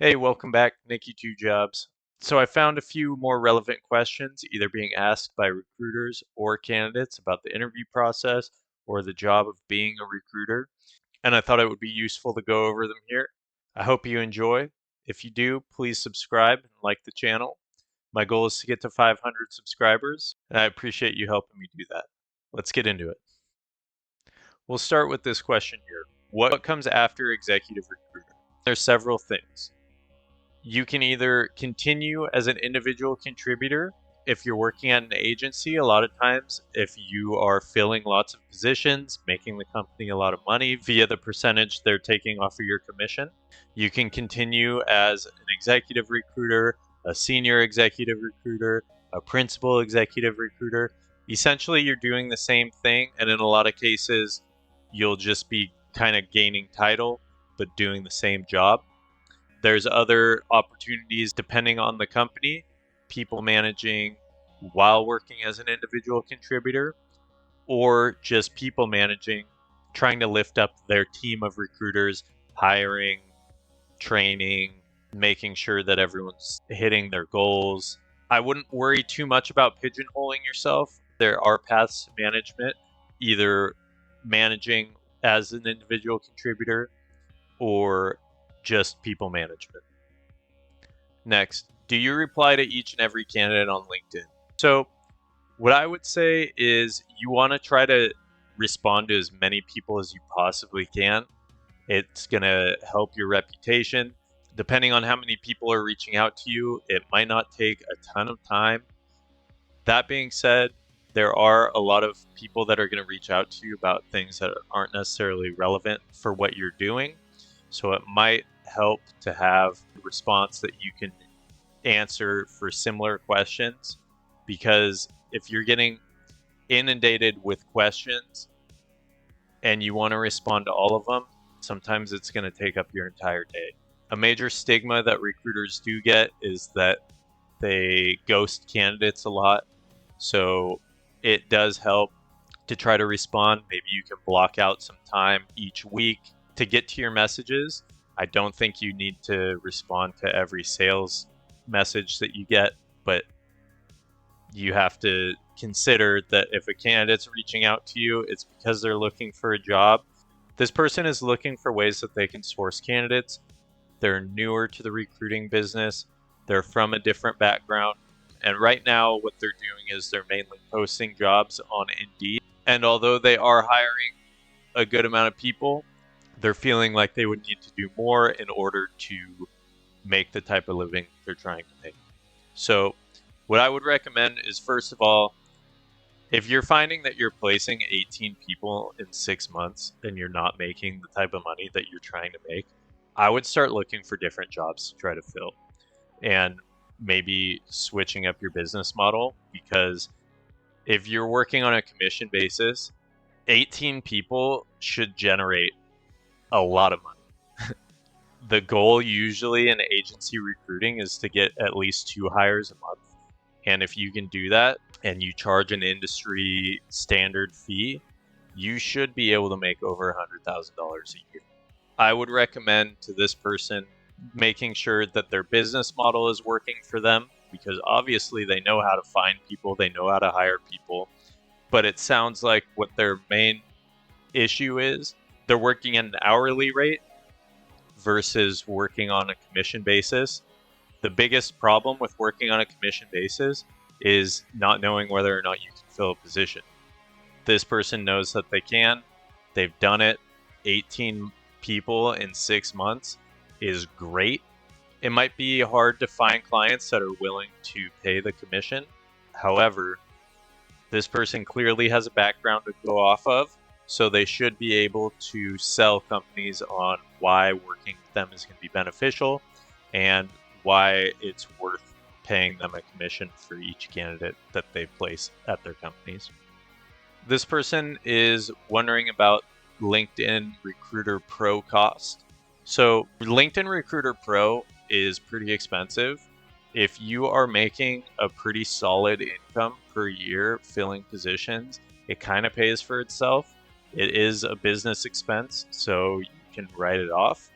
Hey, welcome back, Nikki2Jobs. So I found a few more relevant questions either being asked by recruiters or candidates about the interview process or the job of being a recruiter, and I thought it would be useful to go over them here. I hope you enjoy. If you do, please subscribe and like the channel. My goal is to get to 500 subscribers, and I appreciate you helping me do that. Let's get into it. We'll start with this question here. What comes after executive recruiter? There's several things. You can either continue as an individual contributor if you're working at an agency. A lot of times, if you are filling lots of positions, making the company a lot of money via the percentage they're taking off of your commission, you can continue as an executive recruiter, a senior executive recruiter, a principal executive recruiter. Essentially, you're doing the same thing, and in a lot of cases, you'll just be kind of gaining title, but doing the same job. There's other opportunities depending on the company, people managing while working as an individual contributor, or just people managing, trying to lift up their team of recruiters, hiring, training, making sure that everyone's hitting their goals. I wouldn't worry too much about pigeonholing yourself. There are paths to management, either managing as an individual contributor or just people management. Next, do you reply to each and every candidate on LinkedIn? So, what I would say is you want to try to respond to as many people as you possibly can. It's going to help your reputation. Depending on how many people are reaching out to you, it might not take a ton of time. That being said, there are a lot of people that are going to reach out to you about things that aren't necessarily relevant for what you're doing. So it might help to have a response that you can answer for similar questions, because if you're getting inundated with questions and you want to respond to all of them, sometimes it's going to take up your entire day. A major stigma that recruiters do get is that they ghost candidates a lot. So it does help to try to respond. Maybe you can block out some time each week to get to your messages. I don't think you need to respond to every sales message that you get, but you have to consider that if a candidate's reaching out to you, it's because they're looking for a job. This person is looking for ways that they can source candidates. They're newer to the recruiting business. They're from a different background. And right now, what they're doing is they're mainly posting jobs on Indeed. And although they are hiring a good amount of people, they're feeling like they would need to do more in order to make the type of living they're trying to make. So what I would recommend is, first of all, if you're finding that you're placing 18 people in 6 months and you're not making the type of money that you're trying to make, I would start looking for different jobs to try to fill and maybe switching up your business model, because if you're working on a commission basis, 18 people should generate a lot of money. The goal usually in agency recruiting is to get at least 2 hires a month. And if you can do that and you charge an industry standard fee, you should be able to make over $100,000 a year. I would recommend to this person making sure that their business model is working for them, because obviously they know how to find people, they know how to hire people, but it sounds like what their main issue is, they're working at an hourly rate versus working on a commission basis. The biggest problem with working on a commission basis is not knowing whether or not you can fill a position. This person knows that they can. They've done it. 18 people in 6 months is great. It might be hard to find clients that are willing to pay the commission. However, this person clearly has a background to go off of, so they should be able to sell companies on why working with them is going to be beneficial and why it's worth paying them a commission for each candidate that they place at their companies. This person is wondering about LinkedIn Recruiter Pro cost. So LinkedIn Recruiter Pro is pretty expensive. If you are making a pretty solid income per year filling positions, it kind of pays for itself. It is a business expense, so you can write it off.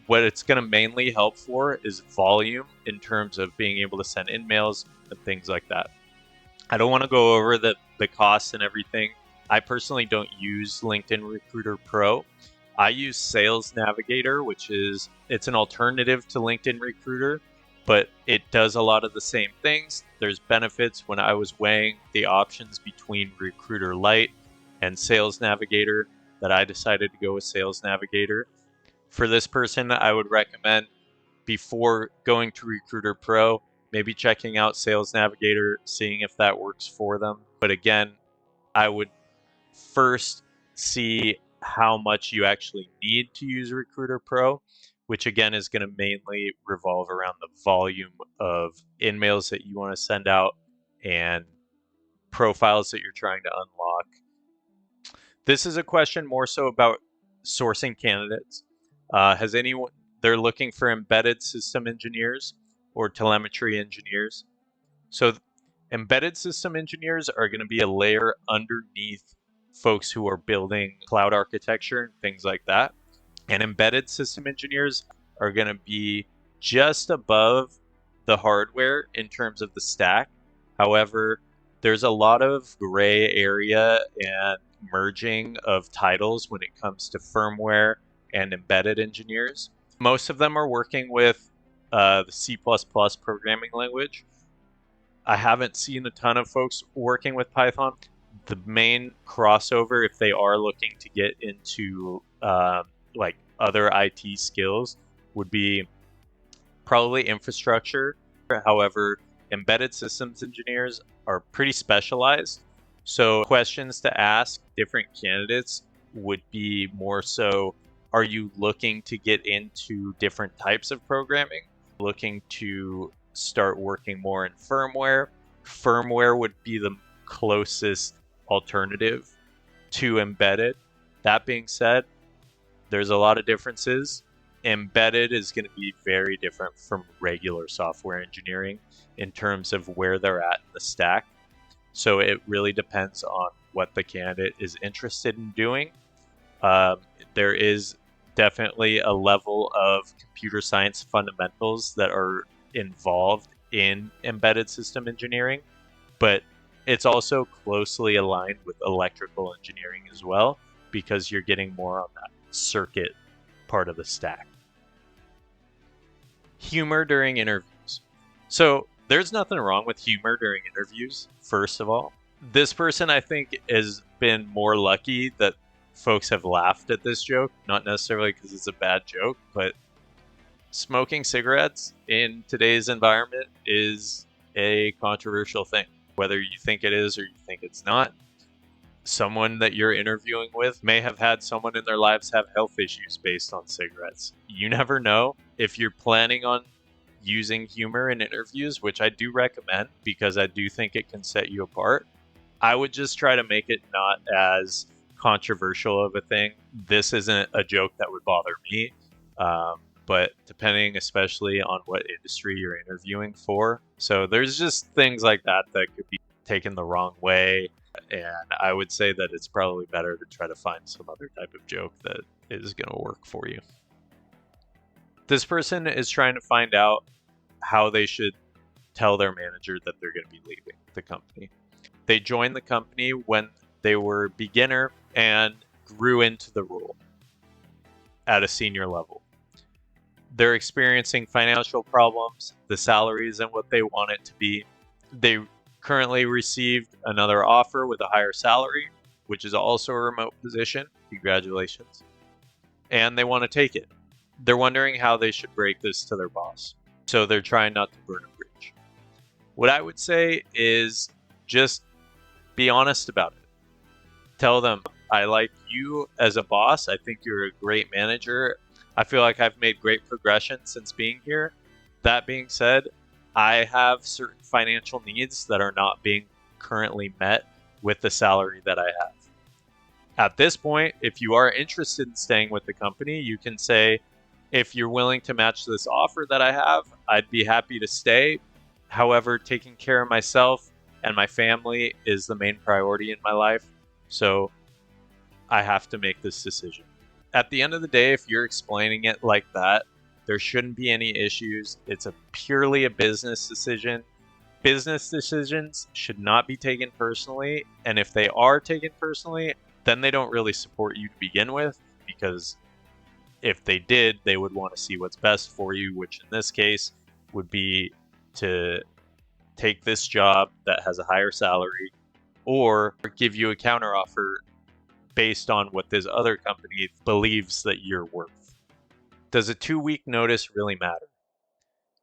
What it's going to mainly help for is volume in terms of being able to send in mails and things like that. I don't want to go over the costs and everything. I personally don't use LinkedIn Recruiter Pro. I use Sales Navigator, it's an alternative to LinkedIn Recruiter, but it does a lot of the same things. There's benefits. When I was weighing the options between Recruiter Lite and Sales Navigator, that I decided to go with Sales Navigator. For this person, I would recommend, before going to Recruiter Pro, maybe checking out Sales Navigator, seeing if that works for them. But again, I would first see how much you actually need to use Recruiter Pro, which again is going to mainly revolve around the volume of in-mails that you want to send out and profiles that you're trying to unlock. This is a question more so about sourcing candidates. They're looking for embedded system engineers or telemetry engineers. So embedded system engineers are going to be a layer underneath folks who are building cloud architecture and things like that. And embedded system engineers are going to be just above the hardware in terms of the stack. However, there's a lot of gray area and merging of titles when it comes to firmware and embedded engineers. Most of them are working with the C++ programming language. I haven't seen a ton of folks working with Python. The main crossover, if they are looking to get into like other IT skills, would be probably infrastructure. However, embedded systems engineers are pretty specialized. So questions to ask different candidates would be more so, are you looking to get into different types of programming? Looking to start working more in firmware? Firmware would be the closest alternative to embedded. That being said, there's a lot of differences. Embedded is going to be very different from regular software engineering in terms of where they're at in the stack. So it really depends on what the candidate is interested in doing. There is definitely a level of computer science fundamentals that are involved in embedded system engineering, but it's also closely aligned with electrical engineering as well, because you're getting more on that circuit part of the stack. Humor during interviews. So there's nothing wrong with humor during interviews, first of all. This person, I think, has been more lucky that folks have laughed at this joke, not necessarily because it's a bad joke, but smoking cigarettes in today's environment is a controversial thing. Whether you think it is or you think it's not, someone that you're interviewing with may have had someone in their lives have health issues based on cigarettes. You never know. If you're planning on using humor in interviews, which I do recommend because I do think it can set you apart, I would just try to make it not as controversial of a thing. This isn't a joke that would bother me, but depending especially on what industry you're interviewing for. So there's just things like that that could be taken the wrong way. And I would say that it's probably better to try to find some other type of joke that is going to work for you. This person is trying to find out how they should tell their manager that they're going to be leaving the company. They joined the company when they were a beginner and grew into the role at a senior level. They're experiencing financial problems. The salary isn't what they want it to be. They currently received another offer with a higher salary, which is also a remote position. Congratulations. And they want to take it. They're wondering how they should break this to their boss. So they're trying not to burn a bridge. What I would say is just be honest about it. Tell them, I like you as a boss. I think you're a great manager. I feel like I've made great progression since being here. That being said, I have certain financial needs that are not being currently met with the salary that I have. At this point, if you are interested in staying with the company, you can say, if you're willing to match this offer that I have, I'd be happy to stay. However, taking care of myself and my family is the main priority in my life. So I have to make this decision. At the end of the day, if you're explaining it like that, There shouldn't be any issues. It's purely a business decision. Business decisions should not be taken personally, and if they are taken personally, then they don't really support you to begin with, because if they did, they would want to see what's best for you, which in this case would be to take this job that has a higher salary or give you a counteroffer based on what this other company believes that you're worth. Does a 2-week notice really matter?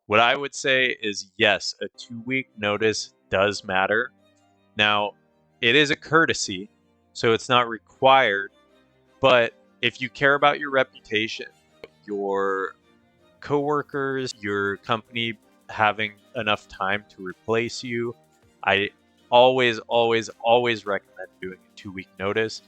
What I would say is yes, a 2-week notice does matter. Now, it is a courtesy, so it's not required, but if you care about your reputation, your coworkers, your company having enough time to replace you, I always recommend doing a 2-week notice.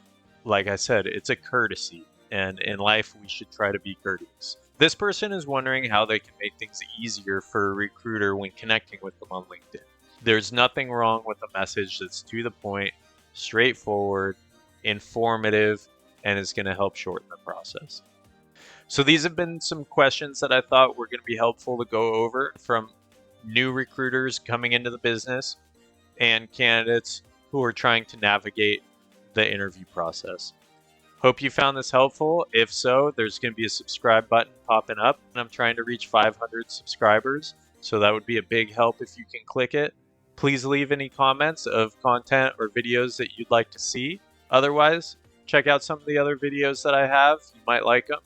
Like I said, it's a courtesy, and in life we should try to be courteous. This person is wondering how they can make things easier for a recruiter when connecting with them on LinkedIn. There's nothing wrong with a message that's to the point, straightforward, informative, and is going to help shorten the process. So these have been some questions that I thought were going to be helpful to go over from new recruiters coming into the business and candidates who are trying to navigate the interview process. Hope you found this helpful. If so, there's going to be a subscribe button popping up, and I'm trying to reach 500 subscribers, so that would be a big help if you can click it. Please leave any comments of content or videos that you'd like to see. Otherwise, check out some of the other videos that I have. You might like them.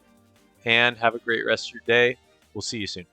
And have a great rest of your day. We'll see you soon.